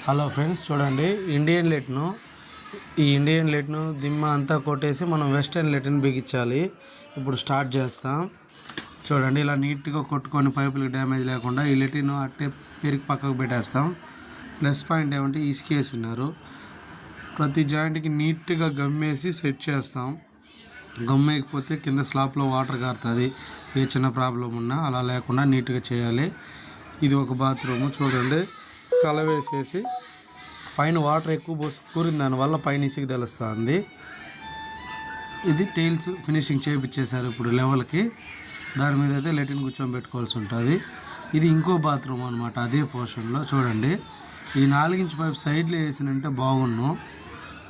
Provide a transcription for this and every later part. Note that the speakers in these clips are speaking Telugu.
హలో ఫ్రెండ్స్, చూడండి ఈ ఇండియన్ లెట్ను దిమ్మ అంతా కొట్టేసి మనం వెస్టర్న్ లెట్ని బిగించాలి. ఇప్పుడు స్టార్ట్ చేస్తాం. చూడండి, ఇలా నీట్గా కొట్టుకొని పైపులకు డ్యామేజ్ లేకుండా ఈ లెట్ను అట్టే పెరిగి పక్కకు పెట్టేస్తాం. ప్లస్ పాయింట్ ఏమంటే ఇసుకేసినారు. ప్రతి జాయింట్కి నీట్గా గమ్మేసి సెట్ చేస్తాం. గమ్మేయకపోతే కింద స్లాబ్లో వాటర్ కారుతుంది. ఏ చిన్న ప్రాబ్లం ఉన్నా అలా లేకుండా నీట్గా చేయాలి. ఇది ఒక బాత్రూము. చూడండి, కలవేసేసి పైన వాటర్ ఎక్కువ పోసి కూరిన దానివల్ల పైన ఇసుక తెలుస్తుంది. ఇది టైల్స్ ఫినిషింగ్ చేయించేశారు ఇప్పుడు లెవెల్కి. దాని మీద అయితే లెటిన్ కూర్చొని పెట్టుకోవాల్సి ఉంటుంది. ఇది ఇంకో బాత్రూమ్ అనమాట, అదే పోర్షన్లో. చూడండి, ఈ 4 ఇంచ్ పైప్ సైడ్లో వేసినంటే బాగున్ను,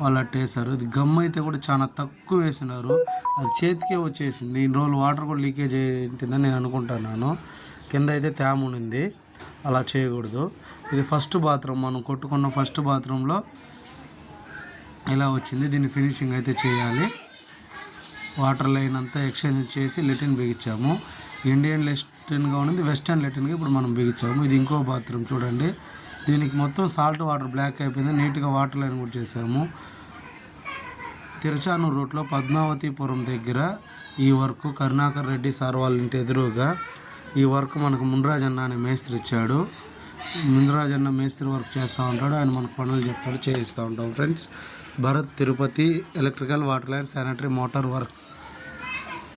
వాళ్ళు అట్టేశారు. ఇది గమ్ అయితే కూడా చాలా తక్కువ వేసినారు, అది చేతికే వచ్చేసింది. ఇన్ని రోజులు వాటర్ కూడా లీకేజ్ అయింటుందని నేను అనుకుంటున్నాను. కింద అయితే తేమ ఉంది, అలా చేయకూడదు. ఇది ఫస్ట్ బాత్రూమ్, మనం కొట్టుకున్న ఫస్ట్ బాత్రూంలో ఇలా వచ్చింది. దీన్ని ఫినిషింగ్ అయితే చేయాలి. వాటర్ లైన్ అంతా ఎక్స్చేంజ్ చేసి లెటిన్ బిగించాము. ఇండియన్ లెటిన్గా ఉన్నది వెస్టర్న్ లెటిన్గా ఇప్పుడు మనం బిగించాము. ఇది ఇంకో బాత్రూమ్. చూడండి, దీనికి మొత్తం సాల్ట్ వాటర్ బ్లాక్ అయిపోయింది. నీట్గా వాటర్ లైన్ కూడా చేసాము. తిరుచానూరు రూట్లో పద్మావతిపురం దగ్గర ఈ వర్క్ కరుణాకర్ రెడ్డి సార్ వాళ్ళ ఇంటి ఎదురుగా ఈ వర్క్ మనకు మున్రాజన్న అనే మేస్త్రి ఇచ్చాడు. మున్రాజన్న మేస్త్రి వర్క్ చేస్తూ ఉంటాడు, ఆయన మనకు పనులు చెప్తాడు, చేయిస్తూ ఉంటాం. Friends, Bharat Tirupati electrical water line sanitary motor works.